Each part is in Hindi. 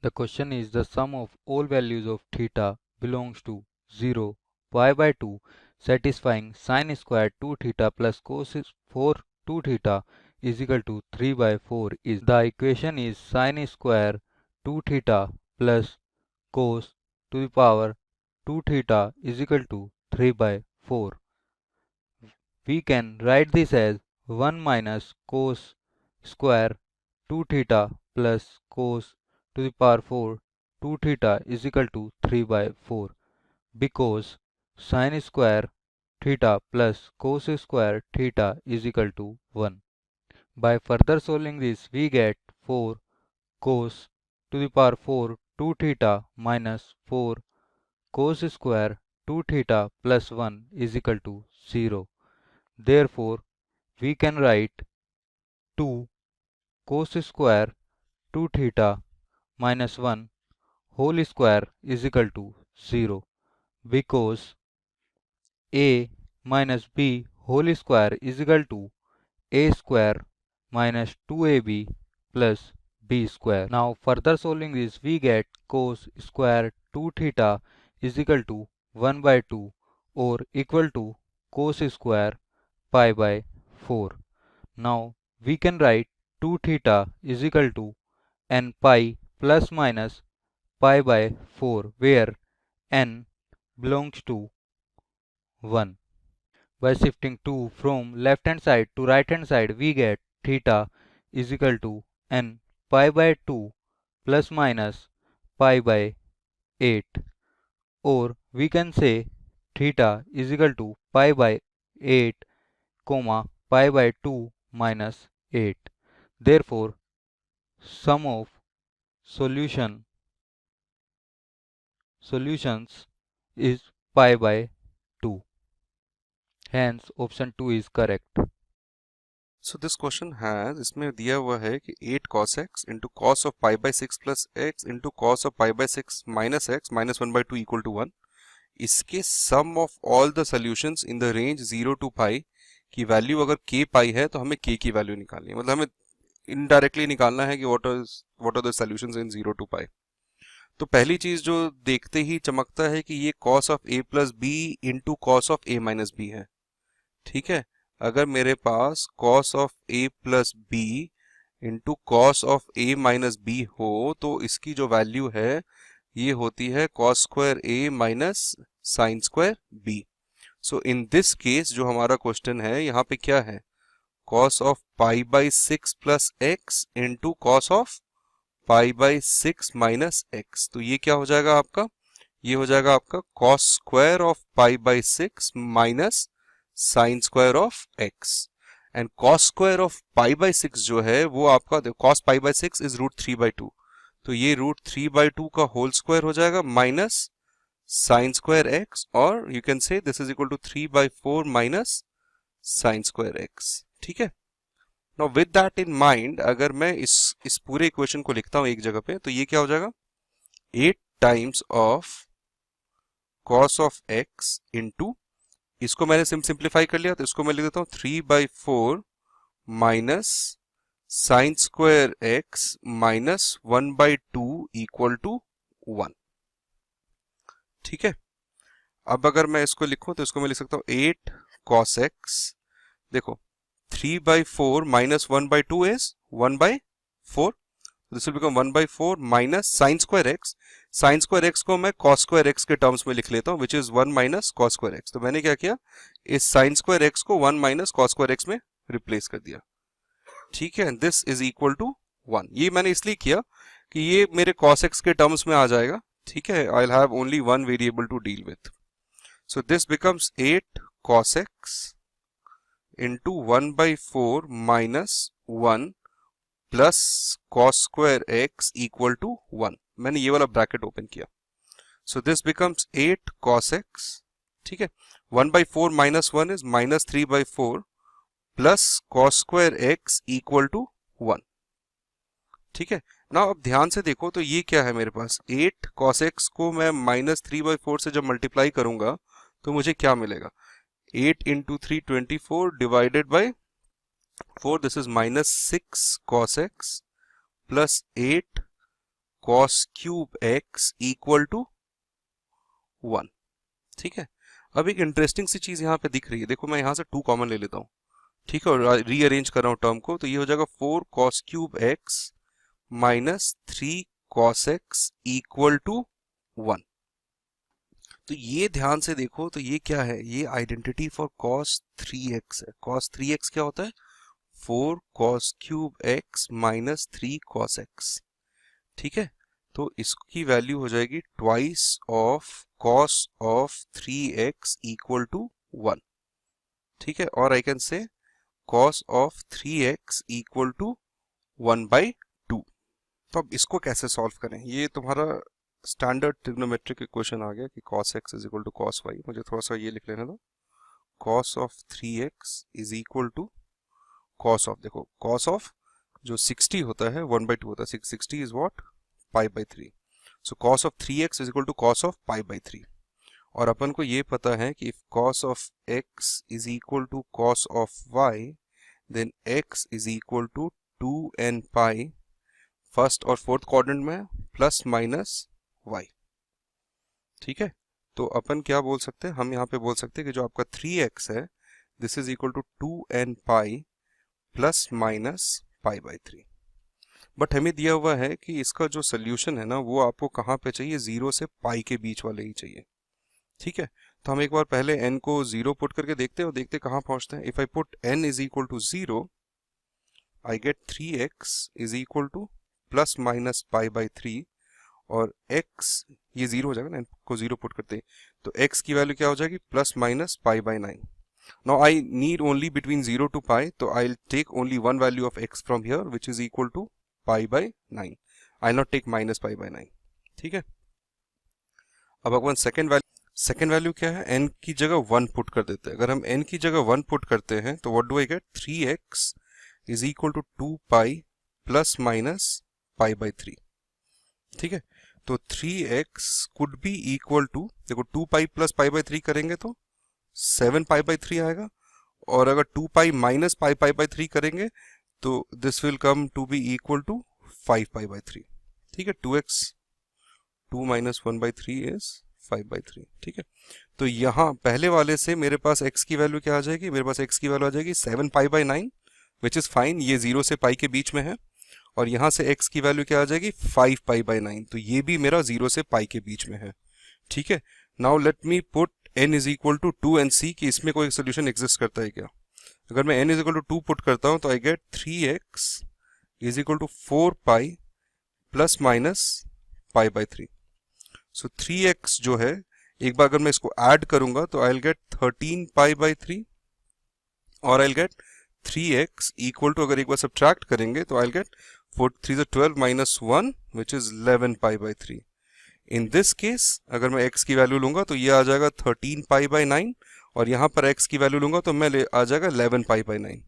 The question is the sum of all values of theta belongs to 0, pi by 2, satisfying sin square 2 theta plus cos 4 2 theta is equal to 3 by 4 is. The equation is sin square 2 theta plus cos to the power 2 theta is equal to 3 by 4. We can write this as 1 minus cos square 2 theta plus cos to the power 4 2 theta is equal to 3 by 4 because sin square theta plus cos square theta is equal to 1. By further solving this, we get 4 cos to the power 4 2 theta minus 4 cos square 2 theta plus 1 is equal to 0. Therefore, we can write 2 cos square 2 theta minus 1 whole square is equal to 0 because a minus b whole square is equal to a square minus 2ab plus b square. Now further solving this, we get cos square 2 theta is equal to 1 by 2 or equal to cos square pi by 4. Now we can write 2 theta is equal to n pi plus minus pi by 4 where n belongs to 1. By shifting 2 from left hand side to right hand side, we get theta is equal to n pi by 2 plus minus pi by 8, or we can say theta is equal to pi by 8 comma pi by 2 minus 8. Therefore, sum of solutions is pi by 2. Hence, option 2 is correct. So this question has, इसमें दिया हुआ है कि 8 cos x into cos of pi by 6 plus x into cos of pi by 6 minus x minus 1 by 2 equal to 1. इसके sum of all the solutions in the range 0 to pi की वैल्यू अगर k pi है तो हमें k की वैल्यू निकालनी है, मतलब हमें इनडायरेक्टली निकालना है कि what are the solutions in 0 to pi. तो पहली चीज जो देखते ही चमकता है कि ये cos of a plus b into cos of a minus b है. ठीक है, अगर मेरे पास cos of a plus b into cos of a minus b हो तो इसकी जो वैल्यू है ये होती है cos square a minus sin square b. So in this case जो हमारा क्वेश्चन है यहाँ पे क्या है, cos of pi by 6 plus x into cos of pi by 6 minus x. तो ये क्या हो जाएगा आपका, ये हो जाएगा आपका cos square of pi by 6 minus sine square of x. And cos square of pi by 6 जो है वो आपका cos pi by 6 is root 3 by 2, तो ये रूट 3 बाई 2 का होल स्क्वायर हो जाएगा माइनस साइन स्क्वायर x, और you can say this is equal to 3 by 4 minus sine square x. ठीक है, now with that in mind अगर मैं इस पूरे इक्वेशन को लिखता हूं एक जगह पे तो ये क्या हो जाएगा, 8 times of cos of x into, इसको मैंने सिंप्लीफाई कर लिया तो इसको मैं लिख देता हूं 3 by 4 minus sine square x minus 1 by 2 equal to 1. ठीक है, अब अगर मैं इसको लिखूं तो इसको मैं लिख सकता हूं 8 cos x. देखो 3 by 4 minus 1 by 2 is 1 by 4, this will become 1 by 4 minus sine square x. Sign square x को मैं cos स्क्वायर एक्स के टर्म्स में लिख लेता हूं which is 1 minus cos square x. तो मैंने क्या किया, इस साइन स्क्वायर एक्स को 1 माइनस cos स्क्वायर एक्स में रिप्लेस कर दिया. ठीक है, दिस इज इक्वल टू 1. ये मैंने इसलिए किया कि ये मेरे cos x के टर्म्स में आ जाएगा. ठीक है, I will have only one variable to deal with. So this becomes 8 cos x into 1 by 4 minus 1 plus cos square x equal to 1. मैंने ये वाला ब्रैकेट ओपन किया. So this becomes 8 cos x. ठीक है, 1 by 4 minus 1 is minus 3 by 4 plus cos square x equal to 1. ठीक है, ना अब ध्यान से देखो तो ये क्या है मेरे पास, 8 cos x को मैं माइनस 3 बाई 4 से जब मल्टीप्लाई करूंगा तो मुझे क्या मिलेगा, 8 into 3 24 divided by 4, this is minus 6 cos x plus 8 cos cube x equal to 1। ठीक है, अब एक इंटरेस्टिंग सी चीज यहाँ पे दिख रही है, देखो मैं यहाँ से 2 कॉमन ले लेता हूँ, ठीक है, और रीअरेंज कर रहा हूँ टर्म को, तो ये हो जाएगा 4 cos cube x minus 3 cos x equal to 1। तो ये ध्यान से देखो, तो ये क्या है, ये आइडेंटिटी फॉर cos 3x है। cos 3x क्या होता है, 4 cos cube x minus 3 cos x। ठीक है, तो इसकी वैल्यू हो जाएगी twice of cos of 3x equal to 1। ठीक है, और I can say cos of 3x equal to 1/2। तो अब इसको कैसे सॉल्व करें, ये तुम्हारा स्टैंडर्ड ट्रिग्नोमेट्रिक इक्वेशन आ गया कि cos x is equal to cos y। मुझे थोड़ा सा ये लिख लेना दो, cos of 3x is equal to cos of, देखो cos ऑफ जो 60 होता है 1/2 होता है, 60 is what, π/3। So cos of 3x is equal to cos of π/3। और अपन को ये पता है कि if cos of x is equal to cos of y, then x is equal to 2n pi first और फोर्थ क्वाड्रेंट में प्लस माइनस y। ठीक है, तो अपन क्या बोल सकते हैं, हम यहाँ पे बोल सकते हैं कि जो आपका 3x है this is equal to 2n pi plus minus π/3। But हमें दिया हुआ है कि इसका जो सोल्यूशन है ना वो आपको कहाँ पे चाहिए, 0 से पाई के बीच वाले ही चाहिए। ठीक है, तो हम एक बार पहले n को 0 पुट करके देखते हैं और देखते कहाँ पहुंचते हैं। If I put n is equal to 0, I get 3x is equal to plus minus π/3, और x ये 0 हो जाएगा ना, n को 0 पुट करते हैं तो x की वैल्यू क्या हो जाएगी, plus minus π/9। Now I need only between 0 to pi, so I'll take only one value of x from here which is equal to π/9. I'll not take minus π/9। ठीक है, अब अपन सेकेंड वैल्यू क्या है, n की जगह 1 पुट कर देते हैं। अगर हम n की जगह 1 पुट करते हैं तो what do I get, 3x is equal to 2 pi plus minus π/3। ठीक है, तो 3x could be equal to, देखो 2 पाई प्लस π/3 करेंगे तो 7 π/3 आएगा, और अगर 2 पाई माइनस π/3 करेंगे तो this will come to be equal to 5 π/3। ठीक है, 2x 2 माइनस 1/3 इज 5/3। ठीक है, तो यहाँ पहले वाले से मेरे पास x की वैल्यू क्या आ जाएगी, मेरे पास x की वैल्यू आ जाएगी 7 π/9 विच इज फाइन, ये 0 से पाई के बीच में है, और यहाँ से x की वैल्यू क्या आ जाएगी 5 π/9, तो ये भी मेरा 0 से पाई के बीच में है। ठीक है, now let me put n is equal to 2 and see कि इसमें कोई सोल्यूशन एग्जिस्ट करता है क्या। अगर मैं n is equal to 2 put करता हूं तो I get 3x is equal to 4 pi plus minus π/3। So 3x जो है, एक बार अगर मैं इसको ऐड करूंगा तो आई गेट 13 π/3, और आई गेट 3x इक्वल टू, अगर एक बार सब्ट्रैक्ट करेंगे तो I get 4 3 12 minus 1 which is 11 π/3। In this case अगर मैं x की वैल्यू लूंगा तो ये आ जाएगा 13 π/9, और यहाँ पर x की वैल्यू लूंगा तो मैं आ जाएगा 11 π/9।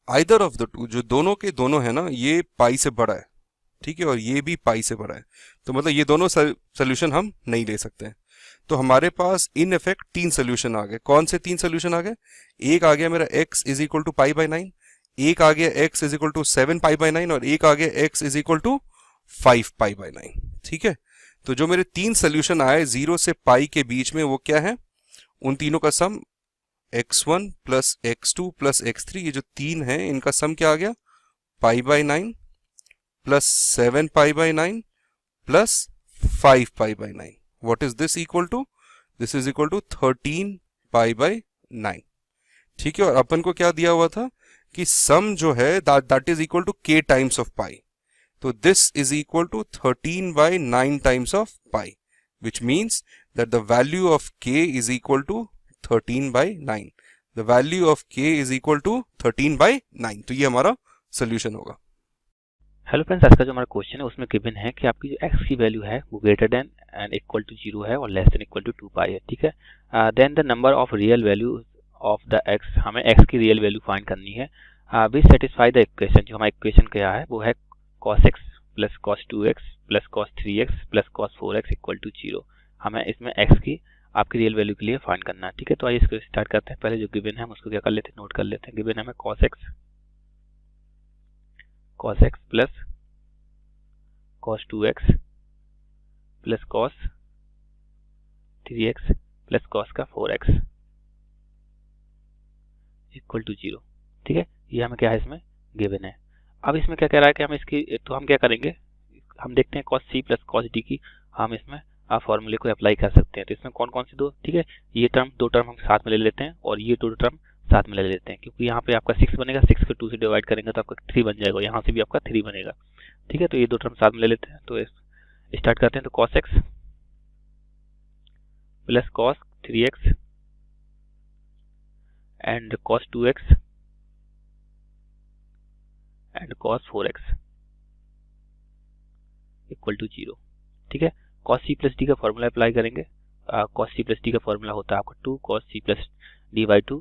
आइदर ऑफ द टू, जो दोनों के दोनों है ना, ये पाई से बड़ा है। ठीक है, और ये भी पाई से बड़ा है, तो मतलब ये दोनों सोल्यूशन हम नहीं ले सकते हैं। तो हमारे पास इन इफेक्ट 3 सोल्यूशन आ गए। कौन से 3 सोल्यूशन आ गए, एक आ गया मेरा x इज इक्वल टू π/9, एक आ गया x इज इक्वल टू 7 π/9, और एक आ गया x इज इक्वल टू 5 π/9। ठीक है, तो जो मेरे 3 सोल्यूशन आए 0 से पाई के बीच में वो क्या है, उन तीनों का सम x1 plus x2 plus x3, ये जो 3 है इनका सम क्या आ गया, π/9 plus 7 π/9 plus 5 π/9। What is this equal to, this is equal to 13 π/9। ठीक है, और अपन को क्या दिया हुआ था कि सम जो है that is equal to k times of pi, तो this is equal to 13/9 times of pi, which means that the value of k is equal to 13/9. The value of k is equal to 13/9. तो ये हमारा सोल्यूशन होगा। हेलो फ्रेंड्स, आज का जो हमारा क्वेश्चन है उसमें गिवन है कि आपकी जो x की वैल्यू है वो greater than and equal to 0 है और less than equal to 2 pi है। ठीक है, then the number of real value of the x, हमें x की रियल वैल्यू फाइंड करनी है। वी सेटिस्फाई द इक्वेशन, जो हमारा इक्वेशन क्या है वो है cos x plus cos 2x plus cos 3x plus cos 4x equal to 0। हमें इसमें x की आपकी रियल वैल्यू के लिए फाइंड करना है। ठीक है, तो आइए इसको स्टार्ट करते हैं। पहले जो गिवन है हम उसको क्या कर लेते हैं, नोट कर लेते हैं। गिवन है हमें cos x plus cos 2x plus cos 3x plus cos का 4x इक्वल टू 0। ठीक है, ये हमें क्या है इसमें गिवन है। अब इसमें क्या कह रहा है कि हम इसकी, तो हम क्या करेंगे, हम देखते हैं cos C plus cos D की हम इसमें फॉर्मूले को अप्लाई कर सकते हैं। तो इसमें कौन कौन सी दो, ठीक है, ये टर्म दो टर्म हम साथ में ले लेते हैं और ये दो टर्म साथ में ले लेते हैं, क्योंकि यहाँ पे आपका 6 बनेगा, 6 को 2 से डिवाइड करेंगे तो आपका 3 बन जाएगा, यहाँ से भी आपका 3 बनेगा। ठीक है, तो ये दो टर्म साथ में ले लेते हैं। तो स्टार्ट करते हैं। तो cos x plus cos 3x and cos 2x and cos 4x equal to 0। ठीक है, कॉस सी प्लस डी का फॉर्मूला अप्लाई करेंगे। कॉस सी प्लस डी का फॉर्मूला होता है आपका 2 cos C plus D by 2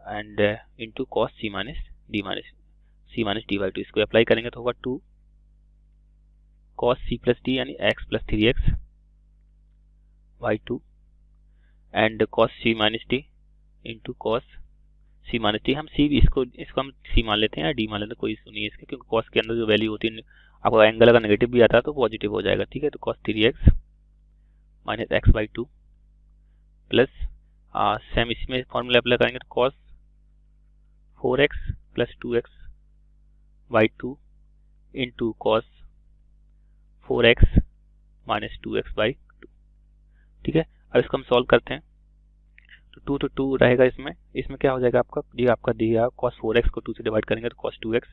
and into cos C minus D by 2। इसको अप्लाई करेंगे तो होगा 2 कॉस सी प्लस डी यानी x plus 3x by 2 and cos C minus D into cos C minus D. हम सी इसको हम सी मान लेते हैं या डी मान लेते हैं, कोई इशू नहीं है इसके, क्योंकि कॉस के अंदर जो वैल्यू होती है आपका एंगल अगर नेगेटिव भी आता है तो पॉजिटिव हो जाएगा। ठीक है, तो cos 3x minus x by 2 plus same इसमें फॉर्मूला अप्लाई करेंगे तो cos 4x plus 2x by 2 into cos 4x minus 2x by 2। ठीक है, अब इसको हम सॉल्व करते हैं। तो 2 तो 2 रहेगा इसमें क्या हो जाएगा आपका, ये आपका दिया cos 4x को 2 से डिवाइड करेंगे तो cos 2x,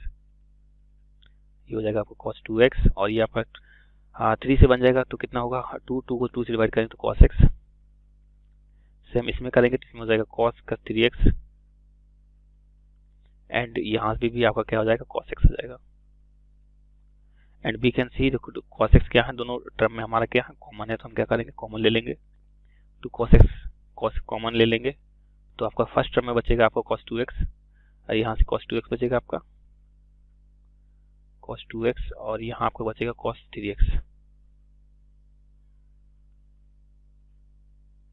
ये हो जाएगा आपका cos 2x और ये आपका 3 से बन जाएगा तो कितना होगा, 2 को 2 से डिवाइड करेंगे तो cos x। सेम इसमें करेंगे तो इसमें हो जाएगा cos का 3x एंड यहाँ से भी आपका क्या हो जाएगा cos x हो जाएगा। And we can see cos x क्या है, दोनों टर्म में हमारा क्या है कॉमन है, तो हम क्या करेंगे कॉमन ले लेंगे। तो cos x कॉमन ले लेंगे तो आपका फर्स्ट टर्म में बचेगा आपका cos 2x और यहाँ से cos 2x बचेगा आपका cos 2x और यहाँ आपका बचेगा cos 3x।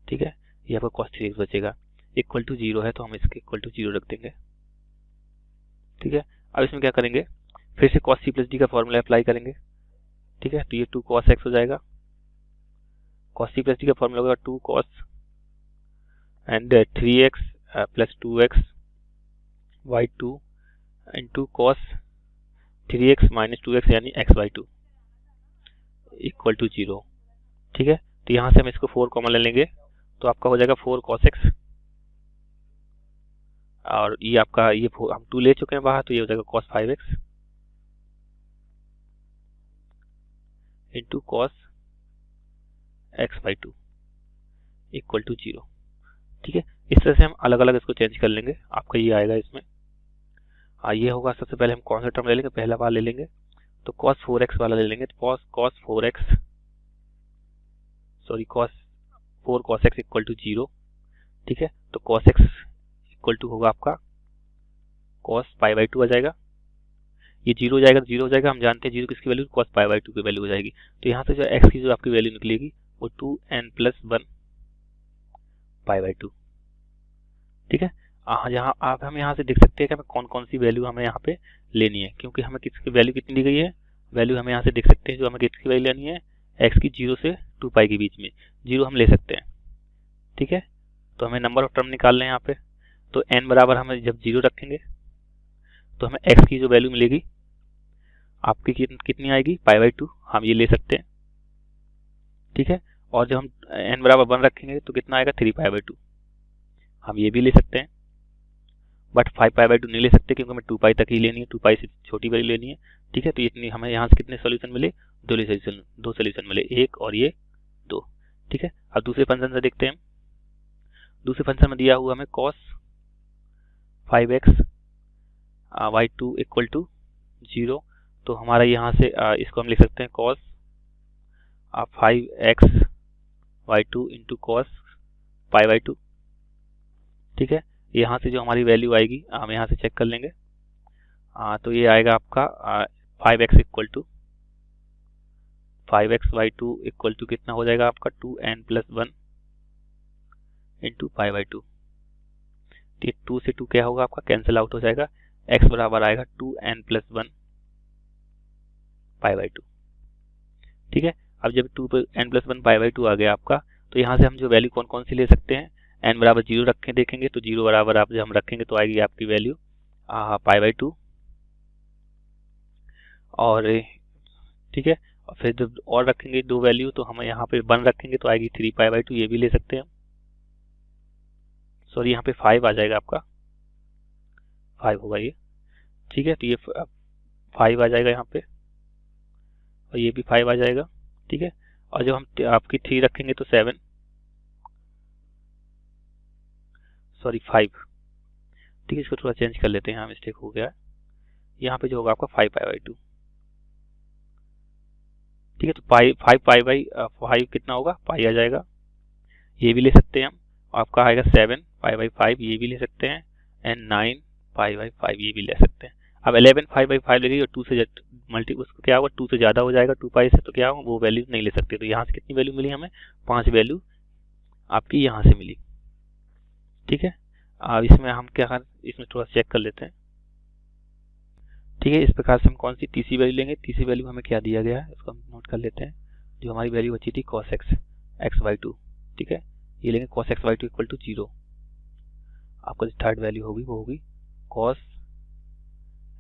ठीक है, ये आपका cos 3x बचेगा इक्वल टू 0 है, तो हम इसके इक्वल टू 0 रख देंगे। ठीक है, अब इसमें क्या करेंगे, फिर से cos c प्लस डी का फॉर्मूला अप्लाई करेंगे। ठीक है, तो ये 2 cos x हो जाएगा, cos c प्लस डी का फॉर्मूला होगा 2 cos and 3x plus 2x by 2 into cos 3x minus 2x यानी x बाई 2 इक्वल टू 0। ठीक है, तो यहाँ से हम इसको 4 कॉमन ले लेंगे तो आपका हो जाएगा 4 cos x और ये आपका ये हम 2 ले चुके हैं बाहर, तो ये हो जाएगा cos 5x into cos x by 2 equal to 0। ठीक है, इस तरह से हम अलग अलग इसको चेंज कर लेंगे, आपका ये आएगा इसमें। ये होगा, सबसे पहले हम कौन सा टर्म ले लेंगे, पहला वाला ले लेंगे तो cos 4x वाला ले लेंगे, तो cos 4 cos x equal to 0। ठीक है, तो cos x इक्वल टू होगा आपका cos पाई बाई 2 आ जाएगा, ये 0 हो जाएगा तो 0 हो जाएगा, हम जानते हैं 0 किसकी वैल्यू cos पाई बाई 2 की वैल्यू हो जाएगी। तो यहाँ से जो x की जो आपकी वैल्यू निकलेगी वो 2n प्लस 1 पाई बाई 2। ठीक है, यहाँ आप हम यहाँ से देख सकते हैं कि हमें कौन कौन सी वैल्यू हमें यहाँ पे लेनी है, क्योंकि हमें किसकी वैल्यू कितनी दी गई है, वैल्यू हमें यहाँ से देख सकते हैं जो हमें किसकी वैल्यू लेनी है, x की 0 से 2 पाई के बीच में 0 हम ले सकते हैं। ठीक है, तो हमें नंबर ऑफ टर्म निकालने हैं यहाँ पे, तो n बराबर हमें जब 0 रखेंगे तो हमें x की जो वैल्यू मिलेगी आपकी कितनी आएगी, पाई बाई 2, हम ये ले सकते हैं। ठीक है, और जब हम n बराबर 1 रखेंगे तो कितना आएगा 3 पाई बाई 2, हम ये भी ले सकते हैं, बट 5 पाई बाई 2 नहीं ले सकते क्योंकि हमें 2 पाई तक ही लेनी है, 2 पाई से छोटी वैल्यू लेनी है। ठीक है, तो इतनी हमें यहाँ से कितने सोल्यूशन मिले, दो सोल्यूशन मिले, एक और ये 2। ठीक है, अब दूसरे फंक्शन से देखते हैं। दूसरे फंक्शन में दिया हुआ हमें cos 5x by 2 equal to 0, तो हमारा यहाँ से इसको हम लिख सकते हैं cos 5x by 2 into cos pi by 2। ठीक है, यहाँ से जो हमारी वैल्यू आएगी हम यहाँ से चेक कर लेंगे। तो ये आएगा आपका 5x equal to 5x by 2 equal to कितना हो जाएगा आपका 2n plus 1 into pi by 2। 2 से 2 क्या होगा आपका कैंसिल आउट हो जाएगा, x बराबर आएगा 2n प्लस 1 पाई बाई 2। ठीक है, अब जब n+1 π/2 आ गया आपका, तो यहाँ से हम जो वैल्यू कौन कौन सी ले सकते हैं, n बराबर 0 रखें देखेंगे तो 0 बराबर आप जब हम रखेंगे तो आएगी आपकी वैल्यू π/2। और ठीक है, और फिर जब और रखेंगे दो वैल्यू तो हम यहाँ पे 1 रखेंगे तो आएगी 3 π/2, ये भी ले सकते हैं। सॉरी, यहाँ पे 5 आ जाएगा आपका, 5 होगा ये। ठीक है, तो ये 5 आ जाएगा यहाँ पे, और ये भी 5 आ जाएगा। ठीक है, और जब हम आपकी 3 रखेंगे तो 7, सॉरी 5। ठीक है, इसको थोड़ा चेंज कर लेते हैं, यहाँ मिस्टेक हो गया है। यहाँ पे जो होगा आपका 5 π/2। ठीक है, तो 5 कितना होगा, पाई आ जाएगा, ये भी ले सकते हैं हम। आपका आएगा 7 π/5, ये भी ले सकते हैं, एंड 9 π/5 ये भी ले सकते हैं। अब 11 5/5 लगेगी और 2 से उसको क्या होगा, 2 से ज़्यादा हो जाएगा 2 पाई से, तो क्या होगा, वो वैल्यू नहीं ले सकते। तो यहाँ से कितनी वैल्यू मिली हमें, 5 वैल्यू आपकी यहाँ से मिली। ठीक है, अब इसमें हम क्या इसमें थोड़ा चेक कर लेते हैं। ठीक है, इस प्रकार से हम कौन सी तीसरी वैल्यू लेंगे, तीसरी वैल्यू हमें क्या दिया गया है उसको हम नोट कर लेते हैं। जो हमारी वैल्यू बची थी cos x/2। ठीक है, ये लेंगे cos x/2 इक्वल टू 0। आपका जो थर्ड वैल्यू होगी वो होगी cos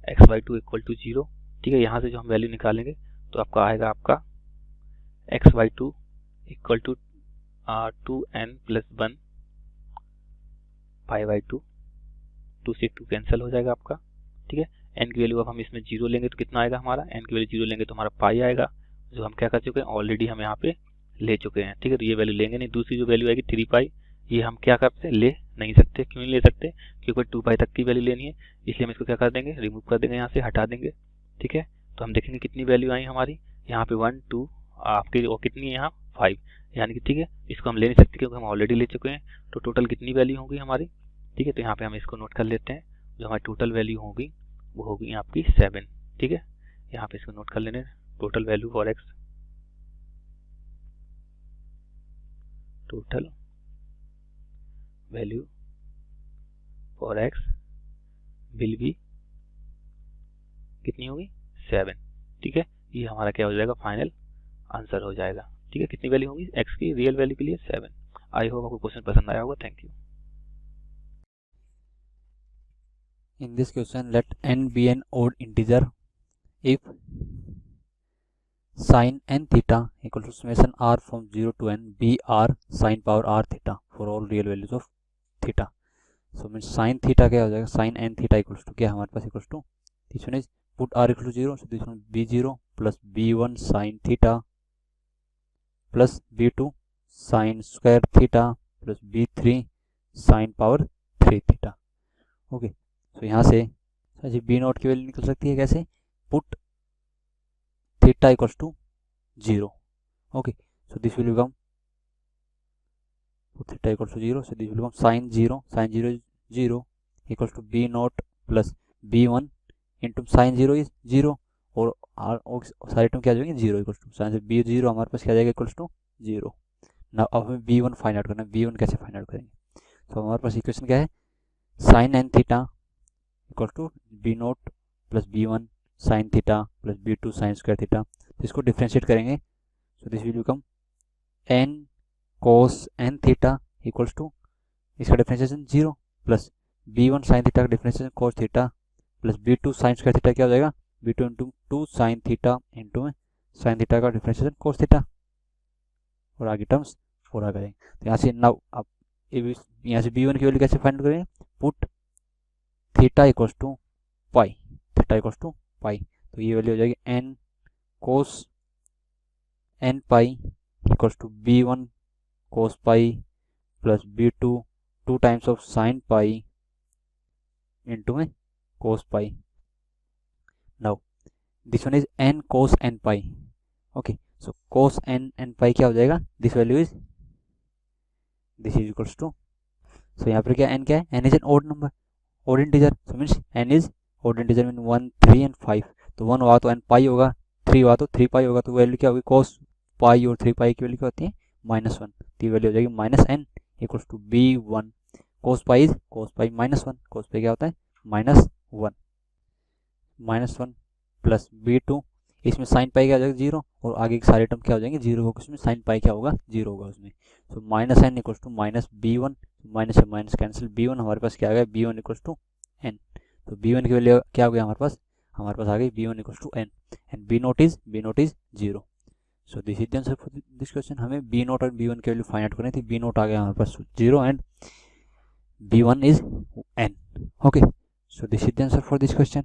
x/2 इक्वल टू 0। ठीक है, यहाँ से जो हम वैल्यू निकालेंगे तो आपका आएगा आपका x/2 इक्वल टू 2n+1 π/2। 2 से 2 कैंसिल हो जाएगा आपका। ठीक है, n की वैल्यू अब हम इसमें 0 लेंगे तो कितना आएगा हमारा, n की वैल्यू 0 लेंगे तो हमारा पाई आएगा, जो हम क्या कर चुके हैं, ऑलरेडी हम यहाँ पे ले चुके हैं। ठीक है, तो ये वैल्यू लेंगे नहीं। दूसरी जो वैल्यू आएगी 3 पाई, ये हम क्या करते ले नहीं सकते। क्यों नहीं ले सकते, क्योंकि 2 पाई तक की वैल्यू लेनी है, इसलिए हम इसको क्या कर देंगे, रिमूव कर देंगे, यहाँ से हटा देंगे। ठीक है, तो हम देखेंगे कितनी वैल्यू आई हमारी, यहाँ पे 1 2 आपकी, और कितनी है यहाँ 5, यानी कि ठीक है, इसको हम ले नहीं सकते क्योंकि हम ऑलरेडी ले चुके हैं। तो टोटल कितनी वैल्यू होगी हमारी। ठीक है, तो यहाँ पे हम इसको नोट कर लेते हैं। जो हमारी टोटल वैल्यू होगी वो होगी आपकी 7। ठीक है, यहाँ पे इसको नोट कर लेने, total value for x, total value for x will be कितनी होगी, 7। ठीक है, ये हमारा क्या हो जाएगा, फाइनल आंसर हो जाएगा। ठीक है, कितनी वैल्यू होगी x की रियल वैल्यू के लिए, 7। आई होप आपको क्वेश्चन पसंद आया होगा। Thank you. In this question, let n be an odd integer if sin n theta equal to summation r from 0 to n be r sin power r theta for all real values of theta. So means sin theta क्या हो जाएगा, sin n theta equals to क्या हमारे पास equals to, this one is put r equal to 0, so this one b0 plus b1 sin theta plus b2 sin square theta plus b3 sin power 3 theta. Okay, तो यहाँ से जी बी नॉट की वैल्यू निकल सकती है कैसे, put theta equals to 0. Okay, so this will become put theta equals to 0, so this will become sin 0 is 0 equals to B naught plus b1 into sin 0 is 0, और सारे टर्म क्या जाएंगे 0 इक्वल्स टू sin b0 हमारे पास क्या जाएगा इक्वल्स टू 0. ना अब हमें b1 फाइंड आउट करना है, b1 कैसे फाइंड आउट करेंगे, तो हमारे पास इक्वेशन क्या है, sin n theta equal to b naught plus b1 sine theta plus b2 sine square theta. तो इसको डिफ्रेंशिएट करेंगे, so this will become n cos n theta equals to, इसका differentiation 0 plus b1 sine theta का differentiation cos theta plus b2 sine square theta क्या हो जाएगा, b2 into 2 sine theta into sine theta का डिफ्रेंशिएशन cos थीटा, और आगे टर्म्स पूरा करेंगे. तो यहाँ से नाउ अब यहाँ से b1 की वैल्यू कैसे फाइंड करेंगे, put theta equals to pi, theta equals to pi, तो ये वैल्यू हो जाएगी n cos n pi equals to b1 cos pi plus b2 2 times of sine pi into में cos pi. Now this one is n cos n pi. Okay, so cos n pi क्या हो जाएगा, this value is this is equals to, so यहाँ पर क्या n क्या है, n is an odd number, odd integer, so means n is odd integer mean 1 3 and 5. तो 1 हुआ तो n पाई होगा, 3 हुआ तो 3 पाई होगा, तो वैल्यू क्या होगी, cos पाई और 3 पाई की वैल्यू क्या होती है, -1. तो ये वैल्यू हो जाएगी -n equals to b1 cos pi is cos pi -1, cos pi क्या होता है -1 प्लस b2 इसमें साइन पाई क्या हो जाएगा 0 और आगे के सारे टर्म क्या हो जाएंगे 0 होगा, उसमें साइन पाई क्या होगा 0 होगा उसमें। So minus N equals to minus b1, minus से माइनस कैंसिल, b1 हमारे पास क्या आ गया b1 इक्वल्स टू एन। तो b1 की वैल्यू क्या हो गया हमारे पास आ गई b1 equals to N and b naught is 0। So this is the answer for this question. हमें b नोट और b1 की वैल्यू फाइंड आउट करनी थी, b नोट आ गया हमारे पास 0 and b1 is n। Okay, so this is the answer for this question.